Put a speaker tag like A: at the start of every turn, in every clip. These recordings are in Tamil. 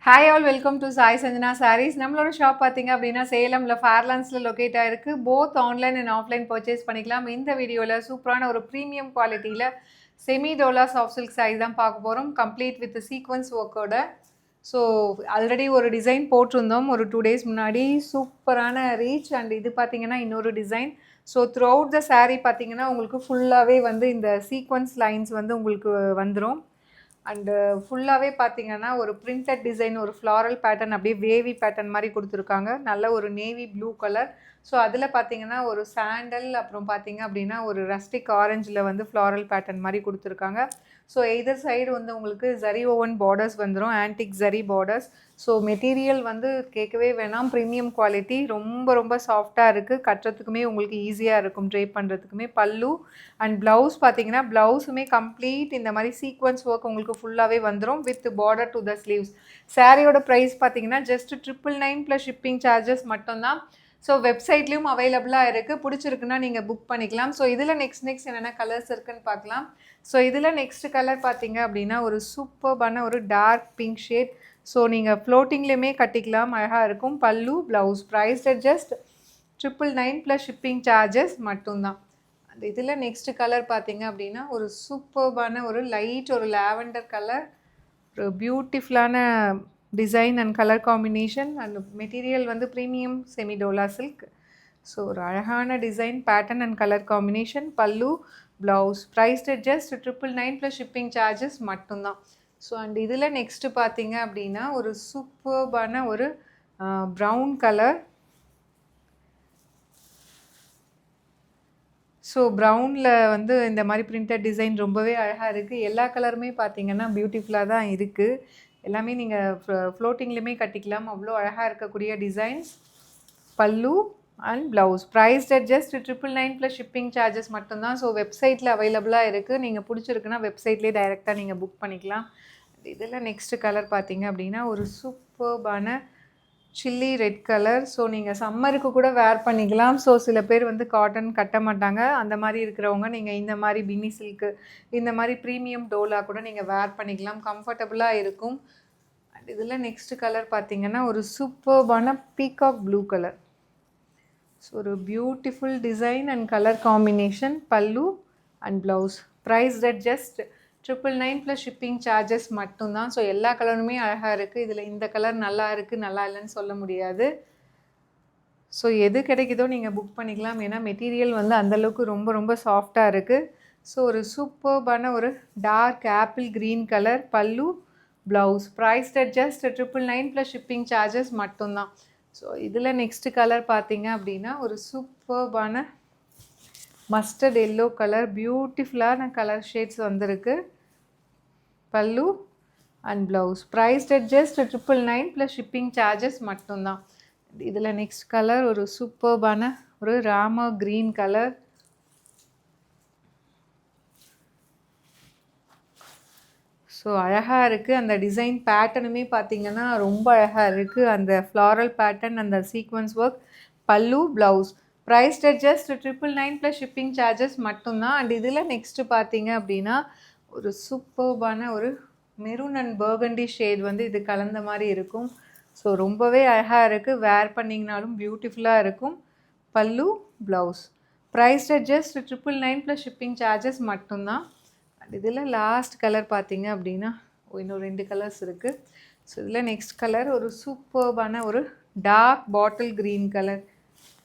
A: Hi all welcome to Sai Sanjana sarees. நம்மளோட ஷாப் பார்த்தீங்க அப்படின்னா சேலமில் ஃபேர்லான்ஸில் லொக்கேட் ஆகிருக்கு. Both online and offline purchase பண்ணிக்கலாம். இந்த வீடியோவில் சூப்பரான ஒரு ப்ரீமியம் குவாலிட்டியில் semi dola soft silk sarees தான் பார்க்க போகிறோம். கம்ப்ளீட் வித் சீக்வன்ஸ் ஒர்க்கோட. ஸோ ஆல்ரெடி ஒரு டிசைன் போட்டிருந்தோம் ஒரு 2 days முன்னாடி. சூப்பரான ரீச் அண்ட் இது பார்த்தீங்கன்னா இன்னொரு design. So through out the sari பார்த்தீங்கன்னா உங்களுக்கு ஃபுல்லாகவே வந்து இந்த சீக்வன்ஸ் லைன்ஸ் வந்து உங்களுக்கு வந்துடும். அண்டு ஃபுல்லாகவே பார்த்தீங்கன்னா ஒரு பிரிண்டட் டிசைன், ஒரு ஃப்ளாரல் பேட்டர்ன், அப்படியே வேவி பேட்டர்ன் மாதிரி கொடுத்துருக்காங்க. நல்ல ஒரு நேவி ப்ளூ கலர். ஸோ அதில் பார்த்தீங்கன்னா ஒரு சாண்டல், அப்புறம் பார்த்தீங்க அப்படின்னா ஒரு ரஸ்டிக் ஆரஞ்சில் வந்து ஃப்ளாரல் பேட்டர்ன் மாதிரி கொடுத்துருக்காங்க. ஸோ எய்தர் சைடு வந்து உங்களுக்கு ஜரி ஓவன் பார்டர்ஸ் வந்துடும், antique zari borders. So material வந்து கேட்கவே வேணாம், ப்ரீமியம் குவாலிட்டி, ரொம்ப ரொம்ப சாஃப்டாக இருக்குது. கட்டுறதுக்குமே உங்களுக்கு ஈஸியாக இருக்கும், ட்ரேப் பண்ணுறதுக்குமே. பல்லு அண்ட் ப்ளவுஸ் பார்த்தீங்கன்னா ப்ளவுஸுமே கம்ப்ளீட் இந்த மாதிரி சீக்வன்ஸ் ஒர்க் உங்களுக்கு ஃபுல்லாகவே வந்துடும் with border to the sleeves. சாரியோட ப்ரைஸ் பார்த்தீங்கன்னா ஜஸ்ட் 999 ப்ளஸ் ஷிப்பிங் சார்ஜஸ் மட்டும்தான். ஸோ வெப்சைட்லேயும் அவைலபிளாக இருக்குது. பிடிச்சிருக்குன்னா நீங்கள் புக் பண்ணிக்கலாம். ஸோ இதில் நெக்ஸ்ட் என்னென்ன கலர்ஸ் இருக்குதுன்னு பார்க்கலாம். ஸோ இதில் நெக்ஸ்ட் கலர் பார்த்தீங்க அப்படின்னா ஒரு சூப்பர்பான ஒரு டார்க் பிங்க் ஷேட். ஸோ நீங்கள் ஃப்ளோட்டிங்லேயுமே கட்டிக்கலாம், அழகாக இருக்கும். பல்லு blouse price just 999 plus shipping charges மட்டும்தான். அந்த இதில் நெக்ஸ்ட் கலர் பார்த்தீங்க அப்படின்னா ஒரு சூப்பர்பான ஒரு லைட் ஒரு லாவெண்டர் கலர். ஒரு பியூட்டிஃபுல்லான design and colour combination and material வந்து premium semi dola silk. So ஒரு அழகான design pattern and colour combination. பல்லு blouse price just 999 plus shipping charges மட்டும்தான். ஸோ அண்ட் இதில் நெக்ஸ்ட்டு பார்த்தீங்க அப்படின்னா ஒரு சூப்பர்பான ஒரு ப்ரௌன் கலர். ஸோ ப்ரௌனில் வந்து இந்த மாதிரி பிரிண்டட் டிசைன் ரொம்பவே அழகாக இருக்குது. எல்லா கலருமே பார்த்தீங்கன்னா பியூட்டிஃபுல்லாக தான் இருக்குது. எல்லாமே நீங்கள் ஃப்ளோட்டிங்லேயுமே கட்டிக்கலாம், அவ்வளோ அழகாக இருக்கக்கூடிய designs. Pallu and blouse price just 999 plus shipping charges மட்டும்தான். ஸோ வெப்சைட்டில் அவைலபிளாக இருக்குது. நீங்கள் பிடிச்சிருக்குன்னா வெப்சைட்லேயே டைரெக்டாக நீங்கள் புக் பண்ணிக்கலாம். இதில் நெக்ஸ்ட் கலர் பார்த்தீங்க அப்படின்னா ஒரு சூப்பர்பான சில்லி ரெட் கலர். ஸோ நீங்கள் சம்மருக்கு கூட வேர் பண்ணிக்கலாம். ஸோ சில பேர் வந்து காட்டன் கட்ட மாட்டாங்க, அந்த மாதிரி இருக்கிறவங்க நீங்கள் இந்த மாதிரி பின்னி சில்க்கு, இந்த மாதிரி ப்ரீமியம் டோலா கூட நீங்கள் வேர் பண்ணிக்கலாம், கம்ஃபர்டபுளாக இருக்கும். அண்ட் இதில் நெக்ஸ்ட் கலர் பார்த்தீங்கன்னா ஒரு சூப்பர்பான பீகாக் ப்ளூ கலர். ஸோ ஒரு beautiful design and colour combination. பல்லு and blouse price just 999 plus shipping charges மட்டும்தான். ஸோ எல்லா கலருமே அழகாக இருக்குது. இதில் இந்த கலர் நல்லா இருக்குது, நல்லா இல்லைன்னு சொல்ல முடியாது. ஸோ எது கிடைக்குதோ நீங்கள் புக் பண்ணிக்கலாம். ஏன்னா மெட்டீரியல் வந்து அந்தளவுக்கு ரொம்ப ரொம்ப சாஃப்டாக இருக்குது. ஸோ ஒரு சூப்பர்பான ஒரு dark apple green colour. Pallu blouse price just 999 plus shipping charges மட்டும்தான். ஸோ இதில் நெக்ஸ்ட் கலர் பார்த்தீங்க அப்படின்னா ஒரு சூப்பர்பான மஸ்டர்ட் எல்லோ கலர். பியூட்டிஃபுல்லான கலர் ஷேட்ஸ் வந்திருக்கு. Pallu and blouse price just 999 plus shipping charges மட்டும்தான். இதில் நெக்ஸ்ட் கலர் ஒரு சூப்பர்பான ஒரு ராமா க்ரீன் கலர். ஸோ அழகாக இருக்குது. அந்த டிசைன் பேட்டர்னுமே பார்த்திங்கன்னா ரொம்ப அழகாக இருக்குது. அந்த ஃப்ளாரல் பேட்டர்ன், அந்த sequins work. Pallu blouse price just 999 plus shipping charges மட்டும்தான். அண்ட் இதில் நெக்ஸ்ட்டு பார்த்தீங்க அப்படின்னா ஒரு சூப்பர்பான ஒரு மெரூன் அண்ட் பர்கண்டி ஷேட் வந்து இது கலந்த மாதிரி இருக்கும். ஸோ ரொம்பவே அழகாக இருக்குது, வேர் பண்ணிங்கனாலும் பியூட்டிஃபுல்லாக இருக்கும். பல்லு blouse price just 999 plus shipping charges மட்டும்தான். அண்ட் இதில் லாஸ்ட் கலர் பார்த்தீங்க அப்படின்னா இன்னும் 2 கலர்ஸ் இருக்குது. ஸோ இதில் நெக்ஸ்ட் கலர் ஒரு சூப்பர்பான ஒரு dark bottle green colour.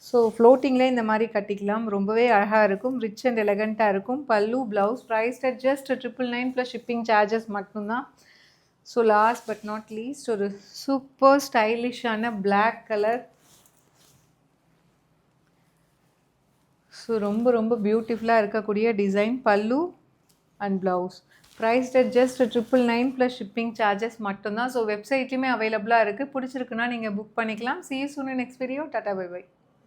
A: So ஃப்ளோட்டிங்கில் இந்த மாதிரி கட்டிக்கலாம், ரொம்பவே அழகாக இருக்கும், ரிச் அண்ட் எலகண்ட்டாக இருக்கும். பல்லு blouse price just 999 plus shipping charges மட்டும்தான். So last but not least ஒரு சூப்பர் ஸ்டைலிஷான பிளாக் கலர். ஸோ ரொம்ப ரொம்ப பியூட்டிஃபுல்லாக இருக்கக்கூடிய டிசைன். பல்லு and blouse price just 999 plus shipping charges மட்டும்தான். ஸோ வெப்சைட்லேயுமே அவைலபிளாக இருக்குது. பிடிச்சிருக்குன்னா நீங்கள் புக் பண்ணிக்கலாம். See you soon in next video. Tata, bye bye.